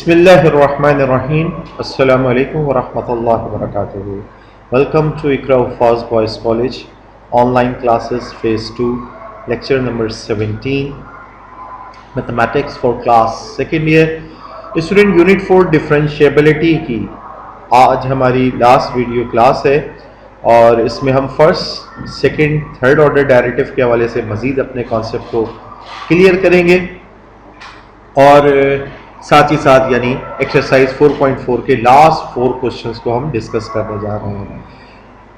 Bismillahirrahmanirrahim. Assalamu alaikum wa rahmatullahi wa barakatuhu. Welcome to Iqra Faz Boys College online classes phase 2 lecture number 17 mathematics for class second year student unit 4 differentiability की आज हमारी last video class है और इसमें हम first second third order derivative के हवाले से मज़ीद अपने कॉन्सेप्ट को क्लियर करेंगे और साथ ही साथ यानी एक्सरसाइज 4.4 के लास्ट 4 क्वेश्चंस को हम डिस्कस करने जा रहे हैं।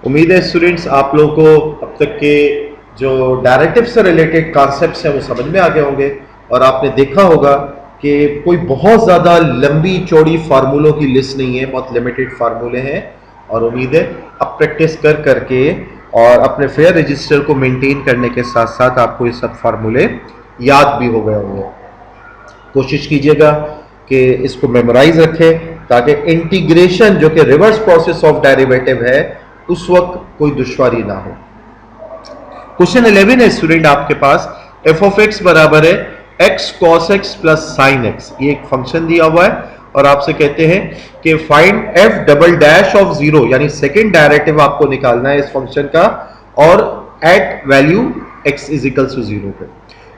उम्मीद है स्टूडेंट्स आप लोगों को अब तक के जो डायरेक्टिव से रिलेटेड कॉन्सेप्ट्स हैं वो समझ में आ गए होंगे और आपने देखा होगा कि कोई बहुत ज़्यादा लंबी चौड़ी फार्मूलों की लिस्ट नहीं है, बहुत लिमिटेड फार्मूले हैं और उम्मीद है अब प्रैक्टिस कर करके और अपने फेयर रजिस्टर को मेंटेन करने के साथ साथ आपको ये सब फार्मूले याद भी हो गए होंगे। कोशिश कीजिएगा कि इसको मेमोराइज रखें ताकि इंटीग्रेशन जो कि रिवर्स प्रोसेस ऑफ डेरिवेटिव है उस वक्त कोई दुश्वारी ना हो। क्वेश्चन 11 है स्टूडेंट आपके पास f ऑफ x बराबर है x cos x plus sine x। ये एक फंक्शन दिया हुआ है और आपसे कहते हैं कि find f double dash of 0 यानी सेकेंड डेरिवेटिव आपको निकालना है इस फंक्शन का और at value x is equals to 0 पे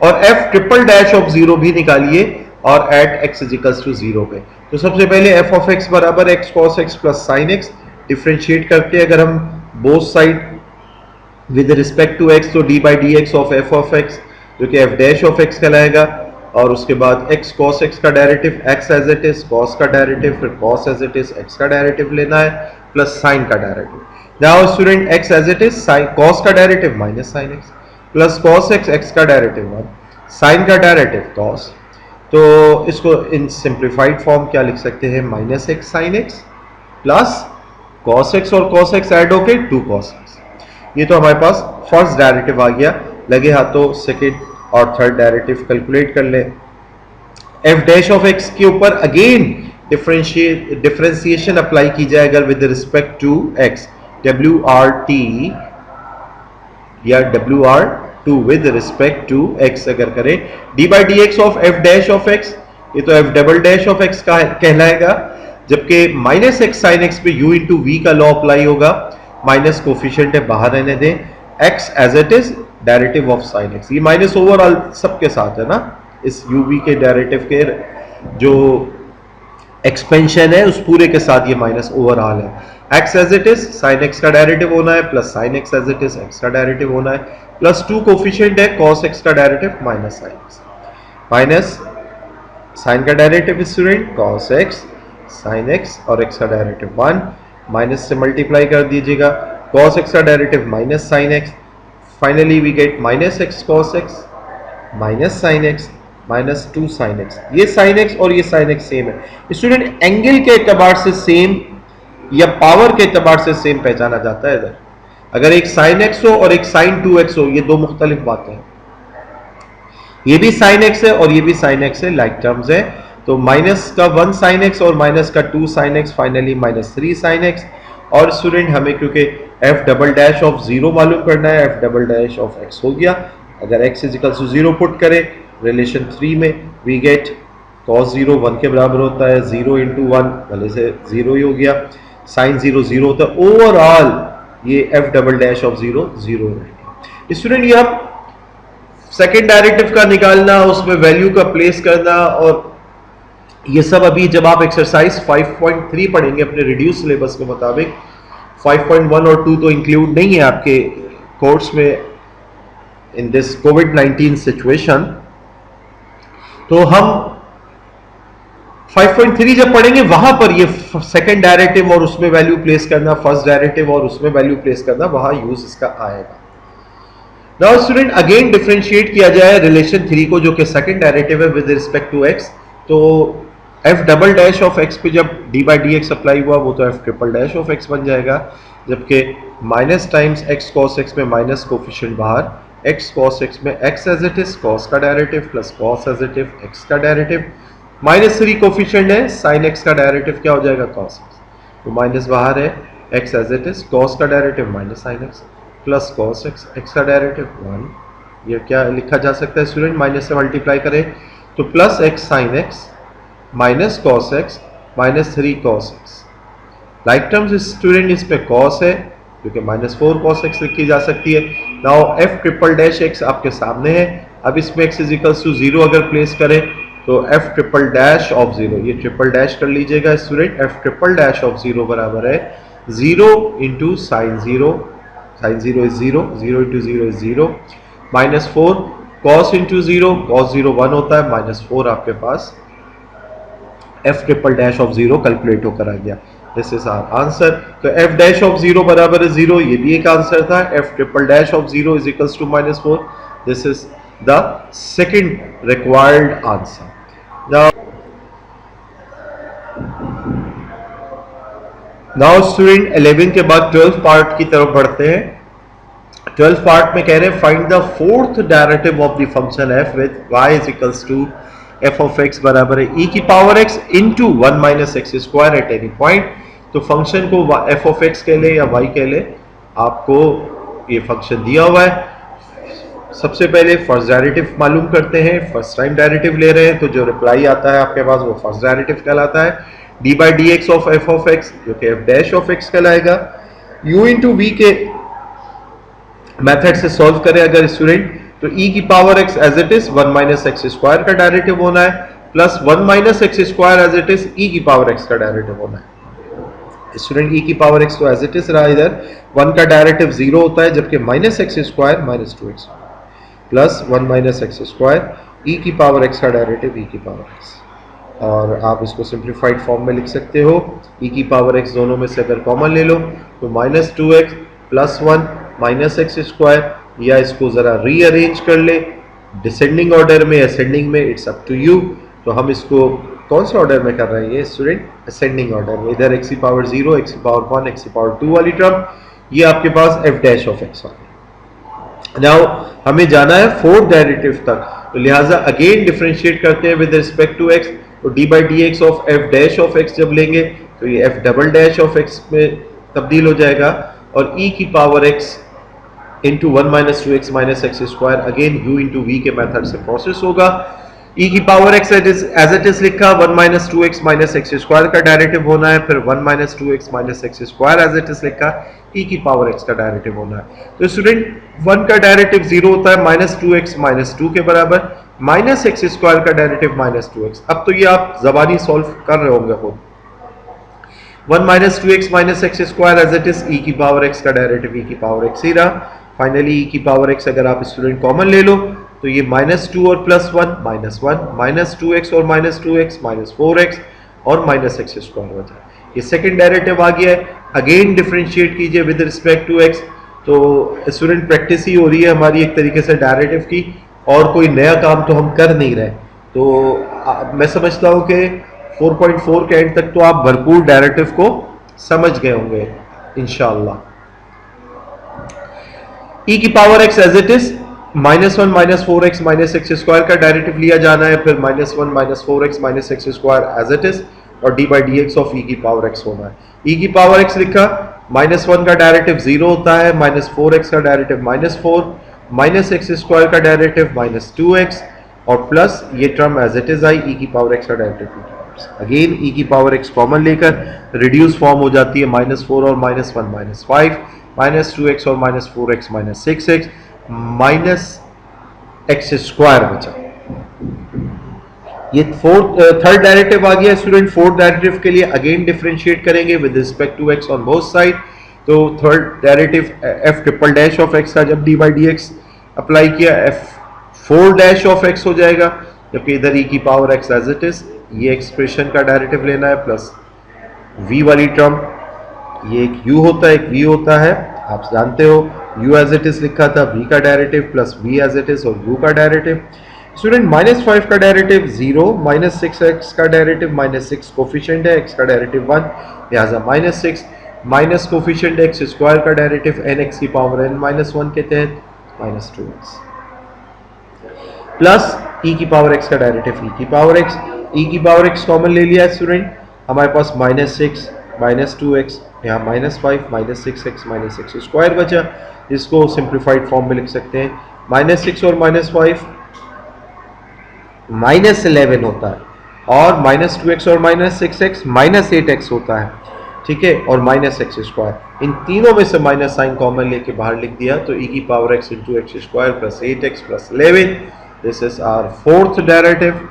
और f ट्रिपल डैश ऑफ 0 भी निकालिए और at x is equals to 0 पे। तो सबसे पहले f ऑफ x बराबर x cos x plus sine x differentiate करते हैं अगर हम both side with respect to x तो d by d x of f of x जो कि f डैश ऑफ x कहलाएगा और उसके बाद x cos x का derivative x as it is cos का डेरिवेटिव फिर cos as it is x का डेरिवेटिव लेना है प्लस साइन का derivative. Now student x as it is cos का derivative minus sine x plus cos x का derivative 1 sine का derivative cos। तो इसको इन सिंप्लीफाइड फॉर्म क्या लिख सकते हैं minus x sine x plus cos x और cos x ऐड होके 2 cos x। ये तो हमारे पास फर्स्ट डेरिवेटिव आ गया। लगे हाथों सेकेंड और थर्ड डेरिवेटिव कैलकुलेट कर लें। f डैश ऑफ x के ऊपर अगेन डिफरेंशिएशन अप्लाई की जाए अगर with respect to x WRT या WR2 with respect to x अगर करें d by d x of f dash of x ये तो f double dash of x का कहलाएगा जबकि माइनस एक्स साइन एक्स पे u इंटू वी का लॉ अप्लाई होगा। माइनस कोफिशिएंट है बाहर रहने दें x as it is derivative of sine x ये माइनस ओवरऑल सबके साथ है ना इस uv के डेरिवेटिव के जो एक्सपेंशन है उस पूरे के साथ ये माइनस ओवरऑल है। x as it is sine x का डेरिवेटिव होना है plus sine x as it is x का डेरिवेटिव होना है प्लस 2 कोफिशिएंट है cos x का derivative minus sine x minus sine का derivative student cos x sine x और x का डेरिवेटिव 1 माइनस से मल्टीप्लाई कर दीजिएगा cos x का derivative minus sine x finally we get minus x cos x minus sine x minus 2 sine x। ये sine x और ये sine x same है स्टूडेंट एंगल के एतबार से सेम या पावर के एतबार से सेम पहचाना जाता है। इधर अगर एक साइन x हो और एक साइन 2x हो ये दो मुख्तलिफ बातें हैं। ये भी साइन x है और ये भी साइन x है लाइक टर्म्स है तो माइनस का 1 साइन x और माइनस का 2 sine x finally minus 3 sine x और स्टूडेंट हमें क्योंकि f डबल डैश ऑफ 0 मालूम करना है f double dash of x हो गया। अगर x is equal to 0 put करें रिलेशन 3 में वी गेट cos 0 1 के बराबर होता है 0 इंटू 1 भले से 0 ही हो गया साइन 0 0 होता है ओवरऑल ये f डबल डैश ऑफ 0 0 रहेगा। स्टूडेंट ये आप सेकेंड डेरिवेटिव का निकालना उसमें वैल्यू का प्लेस करना और ये सब अभी जब आप एक्सरसाइज 5.3 पढ़ेंगे अपने रिड्यूस सिलेबस के मुताबिक 5.1 और 2 तो इंक्लूड नहीं है आपके कोर्स में इन दिस कोविड-19 सिचुएशन। तो हम 5.3 जब पढ़ेंगे वहां पर ये सेकेंड डेरिवेटिव और उसमें वैल्यू प्लेस करना फर्स्ट डेरिवेटिव और उसमें वैल्यू प्लेस करना वहां यूज इसका आएगा। नाउ स्टूडेंट अगेन डिफरेंशिएट किया जाए रिलेशन 3 को जो कि सेकेंड डेरिवेटिव है विद रिस्पेक्ट टू x तो f double dash of x पे जब d by d x apply हुआ वो तो f triple dash of x बन जाएगा जबकि minus times x cos x में माइनस कोफिशिएंट बाहर x cos x में x as it is cos का derivative plus cos as it is x का डेरिवेटिव माइनस 3 कोफिशिएंट है साइन x का डेरिवेटिव क्या हो जाएगा cos x तो माइनस बाहर है x as it is cos का derivative minus sine x plus cos x x का डेरिवेटिव 1 ये क्या लिखा जा सकता है स्टूडेंट माइनस से मल्टीप्लाई करें तो plus x sine x minus cos x minus 3 cos x. Like terms student इसमें कॉस है क्योंकि माइनस 4 कॉस एक्स लिखी जा सकती है। Now F triple dash x आपके सामने है। अब इसमें एक्स इज इक्वल्स टू 0 अगर प्लेस करें तो एफ ट्रिपल डैश ऑफ 0, ये ट्रिपल डैश कर लीजिएगा student, F triple dash of 0 बराबर है 0 into sine 0, sine 0 is 0, 0 into 0 is 0, minus 4 cos into 0, cos 0 1 होता है, माइनस 4 आपके पास F triple dash of 0 calculate होकर आ गया। This is our answer. तो एफ डैश ऑफ 0 बराबर है 0, ये भी एक आंसर था। F triple dash of 0 is equals to minus 4, this is the second required answer. Now student 11 के बाद 12 पार्ट की तरफ बढ़ते हैं। 12 पार्ट में कह रहे हैं find the fourth derivative of the function f with y is equals to f of x बराबर है e की power x into 1 minus x square at any point. तो फंक्शन को f ऑफ x कह ले या y कह ले, आपको ये फंक्शन दिया हुआ है। सबसे पहले फर्स्ट डेरिवेटिव मालूम करते हैं। फर्स्ट टाइम डेरिवेटिव ले रहे हैं तो जो रिप्लाई आता है आपके पास वो फर्स्ट डेरिवेटिव कहलाता है। D by d x of f of x जो कि एफ डैश ऑफ एक्स कहलाएगा। u इंटू वी के मेथड से सॉल्व करें अगर स्टूडेंट तो e की power x as it is 1 minus x square का डेरिवेटिव होना है plus 1 minus x square as it is e की पावर x का डेरिवेटिव होना है। स्टूडेंट e की पावर x तो एज इट इज रहा, इधर 1 का डेरिवेटिव 0 होता है जबकि minus x square minus 2x plus 1 minus x square e की पावर x का डेरिवेटिव e की पावर x, और आप इसको सिंप्लीफाइड फॉर्म में लिख सकते हो। e की पावर x दोनों में से अगर कॉमन ले लो तो minus 2x plus 1 minus x square, या इसको ज़रा रीअरेंज कर ले डिसेंडिंग ऑर्डर में असेंडिंग में, इट्स अप टू यू। तो हम इसको कौन से ऑर्डर में कर रहे हैं ये स्टूडेंट, असेंडिंग ऑर्डर में। इधर x की पावर 0, x की पावर 1, x की पावर 2 वाली टर्म ये आपके पास f डैश ऑफ x वाली। नाउ हमें जाना है फोर्थ डेरिवेटिव तक, तो लिहाजा अगेन डिफरेंशिएट करते हैं विद रिस्पेक्ट टू x। तो d by d x of f dash of x जब लेंगे तो ये f double dash of x में तब्दील हो जाएगा और e की power x into 1 minus 2x minus x square again u into v के मेथड से प्रोसेस होगा। e की power x as it is लिखा, 1 minus 2x minus x square का डेरिवेटिव होना है, फिर 1 minus 2x minus x square as it is लिखा, e की पावर x का डेरिवेटिव होना है। तो स्टूडेंट 1 का डेरिवेटिव 0 होता है माइनस 2x माइनस 2 के बराबर, माइनस एक्स स्क्वायर का डेरिवेटिव माइनस 2x। अब तो ये आप जबानी सॉल्व कर रहे होंगे खुद। 1 minus 2x minus x square as it is e की पावर x का डेरिवेटिव e की पावर x ही रहा। फाइनली e की पावर x अगर आप स्टूडेंट कॉमन ले लो तो ये माइनस 2 और प्लस 1 माइनस 1, माइनस 2x और माइनस 2x माइनस 4x और माइनस एक्स स्क्वायर हो जाए। ये सेकंड डेरिवेटिव आ गया है। अगेन डिफरेंशिएट कीजिए विद रिस्पेक्ट टू x। तो स्टूडेंट प्रैक्टिस ही हो रही है हमारी एक तरीके से डेरिवेटिव की, और कोई नया काम तो हम कर नहीं रहे। तो मैं समझता हूँ कि 4.4 के एंड तक तो आप भरपूर डेरिवेटिव को समझ गए होंगे इंशाअल्लाह। e की power x as it is minus 1 minus 4x minus x square का डेरिवेटिव लिया जाना है, फिर minus 1 minus 4x minus x square as it is, और d by d x of e की पावर x होना है। e की पावर x लिखा, माइनस 1 का डेरिवेटिव 0 होता है, माइनस 4x का derivative minus 4, minus x square का डेरिवेटिव माइनस 2x और प्लस ये टर्म एज इट इज आई e की पावर x का डेरिवेटिव। अगेन e की पावर x कॉमन लेकर रिड्यूस फॉर्म हो जाती है, माइनस 4 और माइनस 1 माइनस 5, माइनस 2x और minus 4x minus 6x minus x square बचा। ये थर्ड डेरिवेटिव आ गया स्टूडेंट। फोर्थ डेरिवेटिव के लिए अगेन डिफरेंशिएट करेंगे with respect to x on both side. तो third derivative f triple dash of x का जब d by d x apply किया f 4 डैश ऑफ x हो जाएगा, जबकि इधर e की power x as it is, ये एक्सप्रेशन का डेरिवेटिव लेना है प्लस v वाली टर्म, ये एक u होता है एक v होता है, आप जानते हो u एज इट इज लिखा था, v का derivative plus v as it is और u का डेरिवेटिव। स्टूडेंट माइनस 5 का डेरिवेटिव 0, माइनस 6x का डेरिवेटिव माइनस 6 कोफिशिएंट है, x का डेरिवेटिव 1 लिहाजा minus 6, minus coefficient x square का डेरिवेटिव nx की पावर n माइनस 1 के तहत माइनस 2x प्लस e की पावर x का डेरिवेटिव e की पावर x। e की पावर x कॉमन ले लिया स्टूडेंट, हमारे पास माइनस 6 माइनस 2x, यहाँ minus 5 minus 6x minus x square बचा। इसको सिंप्लीफाइड फॉर्म में लिख सकते हैं, माइनस 6 और माइनस 5 माइनस 11 होता है, और -2x और -6x -8x होता है, ठीक है, और -x²। इन तीनों में से माइनस साइन कॉमन लेके बाहर लिख दिया तो e की power x into x square plus 8x plus 11। This is our fourth derivative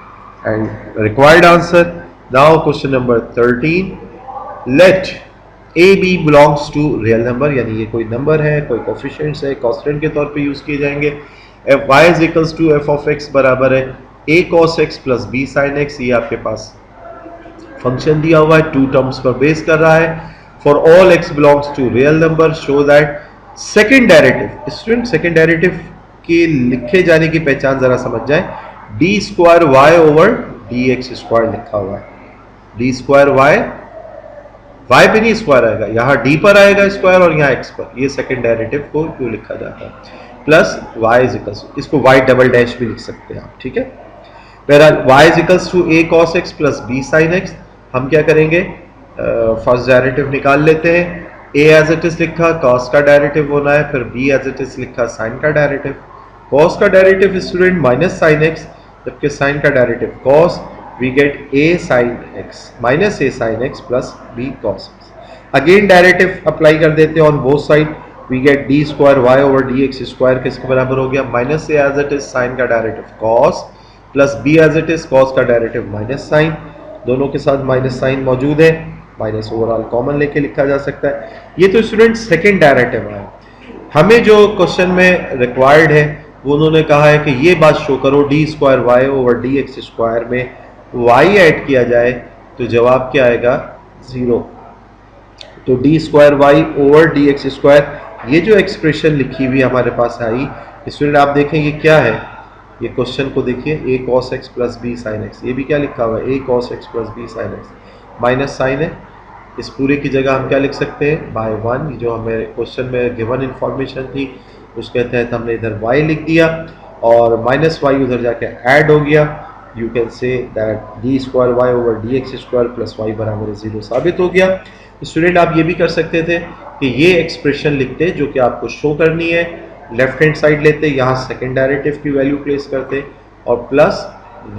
and required answer. Now question number 13, let a b belongs to real number, यानी ये कोई नंबर है, कोई कोफिशिएंट्स है, कांस्टेंट के तौर पे यूज किए जाएंगे। F y is equals to f of x बराबर है a cos x plus b sine x. ये आपके पास फंक्शन दिया हुआ है, टू टर्म्स पर बेस कर रहा है। For all x belongs to real number show that second derivative, student second derivative के लिखे जाने की पहचान जरा समझ जाए। D square y over d x square लिखा हुआ है। डी स्क्वायर वाई, वाई पे नहीं स्क्वायर आएगा, यहाँ डी पर आएगा स्क्वायर और यहाँ एक्स पर। ये सेकेंड डेरिवेटिव को क्यों लिखा जाता है, प्लस वाई इज इक्वल्स, इसको वाई डबल डैश भी लिख सकते हैं आप, ठीक है। बहरहाल y is equals to a cos x plus b sine x. हम क्या करेंगे, फर्स्ट डेरिवेटिव निकाल लेते हैं। ए एज इट इज लिखा, कॉस का डेरिवेटिव होना है, फिर बी एज इट इज लिखा, साइन का डेरिवेटिव। कॉस का derivative student minus sine x, जबकि साइन का derivative cos, we get a sine x minus a sine x plus b cos x. Again derivative apply कर देते हैं on both side, we get d square y over d x square किसके बराबर हो गया, minus a as it is sine का derivative cos plus b as it is cos का derivative minus sine, दोनों के साथ माइनस साइन मौजूद है, माइनस ओवरऑल कॉमन लेके लिखा जा सकता है। ये तो स्टूडेंट सेकेंड डेरिवेटिव है। हमें जो क्वेश्चन में रिक्वायर्ड है वो उन्होंने कहा है कि ये बात शो करो d square y over d x square में वाई ऐड किया जाए तो जवाब क्या आएगा, 0। तो d square y over d x square, ये जो एक्सप्रेशन लिखी हुई हमारे पास आई स्टूडेंट, आप देखें ये क्या है, ये क्वेश्चन को देखिए, a cos x plus b sine x. ये भी क्या लिखा हुआ है, a cos x plus b sine x, minus sine है। इस पूरे की जगह हम क्या लिख सकते हैं, बाय 1। जो हमें क्वेश्चन में गिवन इन्फॉर्मेशन थी उसके तहत हमने इधर y लिख दिया और माइनस वाई उधर जाके ऐड हो गया। You can say that d square y over d x square plus y बराबर 0 साबित हो गया। स्टूडेंट आप ये भी कर सकते थे कि ये एक्सप्रेशन लिखते जो कि आपको शो करनी है, लेफ्ट हैंड साइड लेते, यहाँ सेकेंड डेरिवेटिव की वैल्यू प्लेस करते और प्लस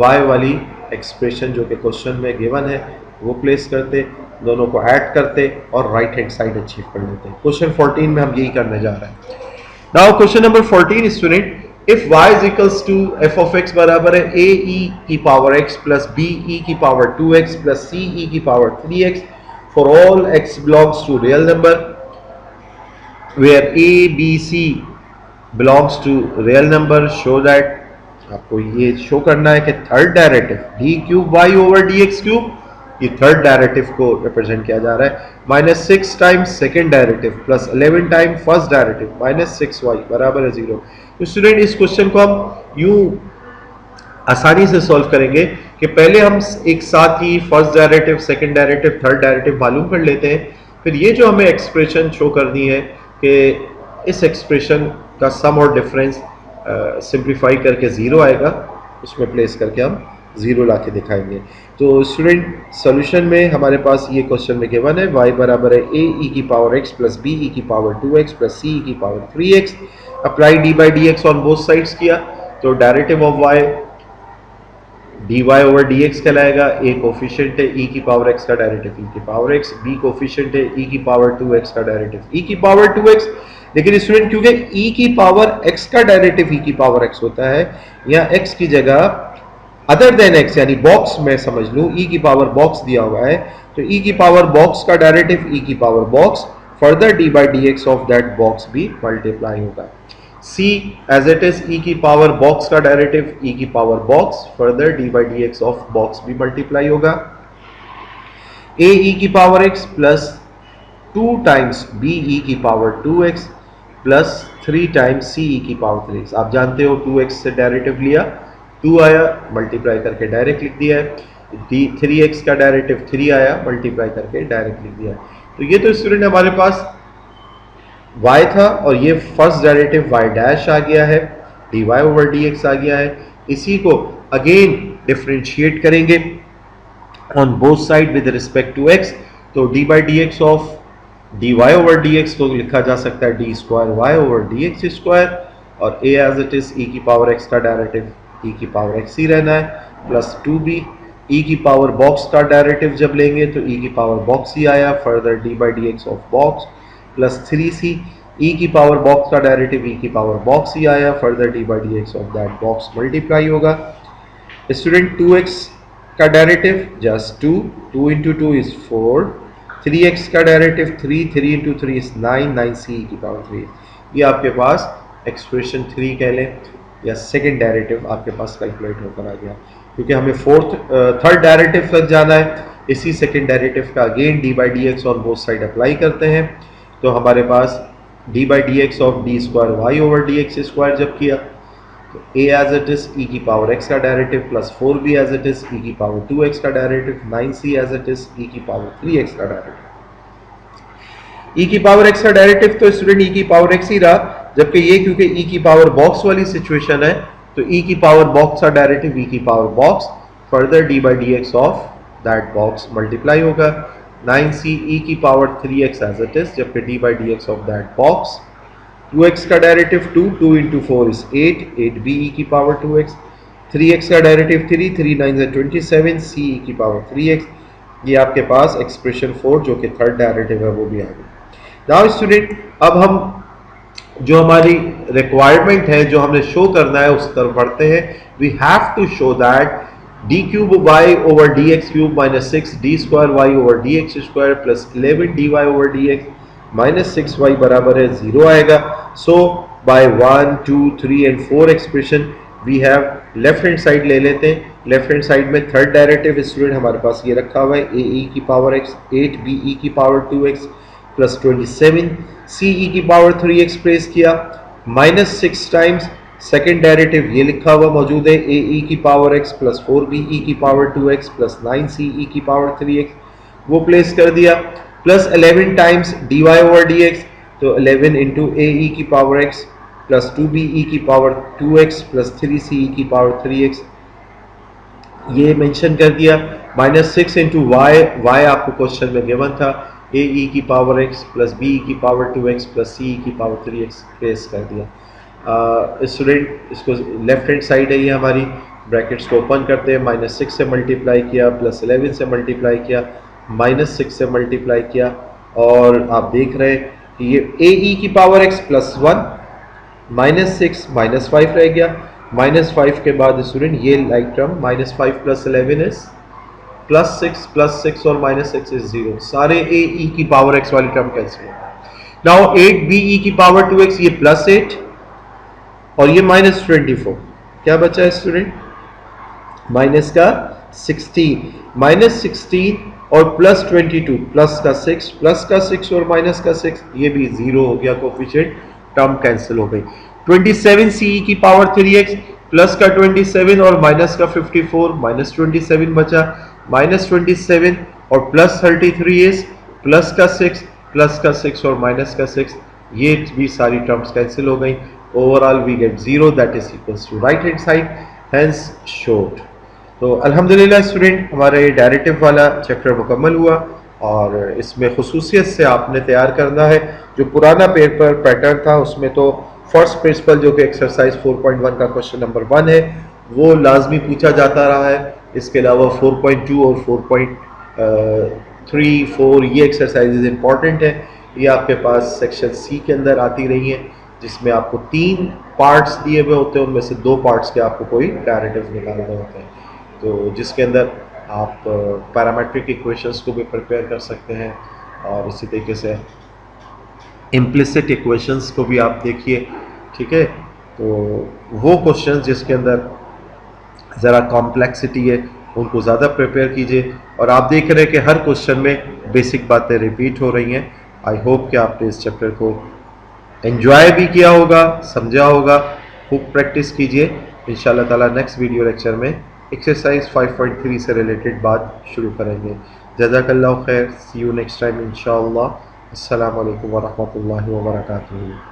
y वाली एक्सप्रेशन जो कि क्वेश्चन में गिवन है वो प्लेस करते, दोनों को ऐड करते और राइट हैंड साइड अचीव कर लेते। क्वेश्चन 14 में हम यही करने जा रहे हैं। Now question number 14 student, if y is equals to f of x बराबर है ए ई की power x plus b e की power 2x plus c e की power 3x for all x belongs to real number where a b c belongs to real number, show that, आपको ये show करना है कि third derivative d cube y over d x cube, ये third derivative को represent किया जा रहा है, -6 times second derivative plus 11 time first derivative -6y बराबर है 0। तो स्टूडेंट इस क्वेश्चन को हम यूं आसानी से सॉल्व करेंगे कि पहले हम एक साथ ही first derivative, second derivative, third derivative मालूम कर लेते हैं। फिर ये जो हमें एक्सप्रेशन शो करनी है कि इस एक्सप्रेशन का सम और डिफरेंस सिंप्लीफाई करके 0 आएगा, उसमें प्लेस करके हम 0 ला के दिखाएंगे। तो स्टूडेंट सॉल्यूशन में हमारे पास ये क्वेश्चन में गिवन है y बराबर है ए ई की power x plus b e की power 2x plus c e की power 3x। Apply d by d x on both sides किया तो derivative of y dy over dx कहलाएगा। a कोफिशिएंट है e की power x का derivative e की power x, b coefficient है e की पावर 2x का डेरिवेटिव e की पावर 2x। लेकिन स्टूडेंट क्योंकि e की पावर x का डेरिवेटिव e की पावर x होता है, यहाँ x की जगह अदर देन x यानी बॉक्स में समझ लूं e की पावर बॉक्स दिया हुआ है, तो e की पावर बॉक्स का डेरिवेटिव e की power box, further d by d x of that box भी मल्टीप्लाई होगा। c as it is e की पावर बॉक्स का डेरिवेटिव e की power box, further d by d x of box भी multiply होगा। a e की power x plus 2 times b e की power 2x plus 3 times c e की power 3x। आप जानते हो 2x से डेरिवेटिव लिया, 2 आया, मल्टीप्लाई करके डायरेक्ट लिख दिया है। 3x का डेरिवेटिव 3 आया, मल्टीप्लाई करके डायरेक्ट लिख दिया है। तो ये तो स्टूडेंट हमारे पास y था और ये फर्स्ट डेरिवेटिव y डैश आ गया है, dy ओवर dx आ गया है। इसी को अगेन डिफरेंशिएट करेंगे on both side with respect to x, तो d by d x of dy over dx को लिखा जा सकता है d square y over dx square, और a as it is e की पावर x का डेरिवेटिव e की पावर x ही रहना है, प्लस 2b ई की पावर बॉक्स का डेरिवेटिव जब लेंगे तो ई की पावर बॉक्स ही आया, further D by d x of box plus 3c, ई की पावर बॉक्स का डेरिवेटिव ई की पावर बॉक्स ही आया, further D by d x of that box multiply होगा। स्टूडेंट 2x का derivative just 2, 2 into 2 is 4, 3x का derivative 3, 3 into 3 is 9, 9c की power 3। ये आपके पास एक्सप्रेशन 3 कह लें या सेकंड डेरिवेटिव आपके पास कैलकुलेट होकर आ गया, क्योंकि हमें थर्ड डेरिवेटिव तक जाना है। इसी सेकंड डेरिवेटिव का again d by d x on both side apply करते हैं, तो हमारे पास d by d x of d square y over d x square जब किया तो a as it is e की पावर x का derivative plus 4b as it is e की पावर 2x का derivative, 9c as it is e की power 3x का derivative. e की पावर x का डेरिवेटिव तो स्टूडेंट e की पावर x ही रहा, जबकि ये क्योंकि e की पावर बॉक्स वाली सिचुएशन है तो e की पावर बॉक्स का डेरिवेटिव e की power box further d by d x of that box multiply होगा, 9c e की power 3x as it is, जबकि d by d x of that box 2x का derivative 2, 2 into 4 is 8, 8b e की power 2x, 3x का derivative 3, 3 9 is 27, c e की power 3x। ये आपके पास expression 4 जो कि थर्ड डेरिवेटिव है वो भी आ गई। नाउ स्टूडेंट अब हम जो हमारी रिक्वायरमेंट है जो हमने शो करना है उस तरफ बढ़ते हैं। We have to show that d cube y over d x cube minus 6 d square y over d x square plus 11 d y over d x minus 6y बराबर है 0 आएगा। So by 1, 2, 3 and 4 expression we have left hand side ले लेते हैं। Left hand side में third derivative student हमारे पास ये रखा हुआ है a e की पावर x, 8b e की power 2x plus 27 c e की पावर 3x प्लेस किया, माइनस 6 टाइम्स सेकेंड डेरिवेटिव ये लिखा हुआ मौजूद है a e की power x plus 4b e की power 2x plus 9c e की पावर 3x वो प्लेस कर दिया, plus 11 times dy over dx तो 11 इंटू ए ई की power x plus 2b e की power 2x plus 3c e की पावर 3x ये मेंशन कर दिया, माइनस 6 इंटू y आपको क्वेश्चन में गिवन था ए ई की पावर x प्लस b की पावर 2x प्लस c की पावर 3x प्लेस कर दिया। स्टूडेंट इसको लेफ्ट हैंड साइड है ये हमारी, ब्रैकेट्स को ओपन करते हैं, माइनस 6 से मल्टीप्लाई किया प्लस 11 से मल्टीप्लाई किया माइनस 6 से मल्टीप्लाई किया और आप देख रहे हैं कि ये ए ई की power x plus 1 minus 6 minus 5 रह गया, माइनस 5 के बाद स्टूडेंट ये like term minus 5 plus 11 is plus 6 और माइनस 6 इज 0, सारे ए ई की पावर x वाली टर्म कैंसिल हो गए। नाउ 8b e की पावर 2x ये प्लस 8 और ये माइनस 24, क्या बचा है स्टूडेंट माइनस का 16, माइनस 16 और प्लस 22 प्लस का 6 और माइनस का 6 ये भी 0 हो गया, कोफिशिएंट टर्म कैंसिल हो गई। 27 सी की पावर 3x प्लस का 27 और माइनस का 54 माइनस 27 बचा, माइनस 27 और प्लस 33 इज प्लस का 6 और माइनस का 6 ये भी सारी टर्म्स कैंसिल हो गई। Overall we get 0 that is equals to right hand side, hence showed. तो अल्हम्दुलिल्लाह स्टूडेंट हमारा ये डायरेक्टिव वाला चैप्टर मुकम्मल हुआ और इसमें खुसूसियत से आपने तैयार करना है। जो पुराना पेपर पैटर्न था उसमें तो फर्स्ट प्रिंसिपल जो कि एक्सरसाइज 4.1 का क्वेश्चन नंबर 1 है वो लाजमी पूछा जाता रहा है। इसके अलावा 4.2 और 4.3, 4 ये एक्सरसाइजेज इंपॉर्टेंट है। ये आपके पास सेक्शन सी के अंदर आती रही हैं जिसमें आपको 3 पार्ट्स दिए हुए होते हैं, उनमें से 2 पार्ट्स के आपको कोई डायरेक्टिव निकालने होते हैं, तो जिसके अंदर आप पैरामेट्रिक इक्वेशंस को भी प्रिपेयर कर सकते हैं और इसी तरीके से इम्प्लिसिट इक्वेशंस को भी आप देखिए, ठीक है। तो वो क्वेश्चंस जिसके अंदर ज़रा कॉम्प्लेक्सिटी है उनको ज़्यादा प्रिपेयर कीजिए और आप देख रहे हैं कि हर क्वेश्चन में बेसिक बातें रिपीट हो रही हैं। आई होप कि आपने इस चैप्टर को एंजॉय भी किया होगा, समझा होगा। खूब प्रैक्टिस कीजिए। इंशाल्लाह ताला नेक्स्ट वीडियो लेक्चर में एक्सरसाइज 5.3 से रिलेटेड बात शुरू करेंगे। जज़ाकल्लाहु खैर, सी यू नेक्स्ट टाइम इंशाअल्लाह। अस्सलामु अलैकुम व रहमतुल्लाहि व बरकातुहू।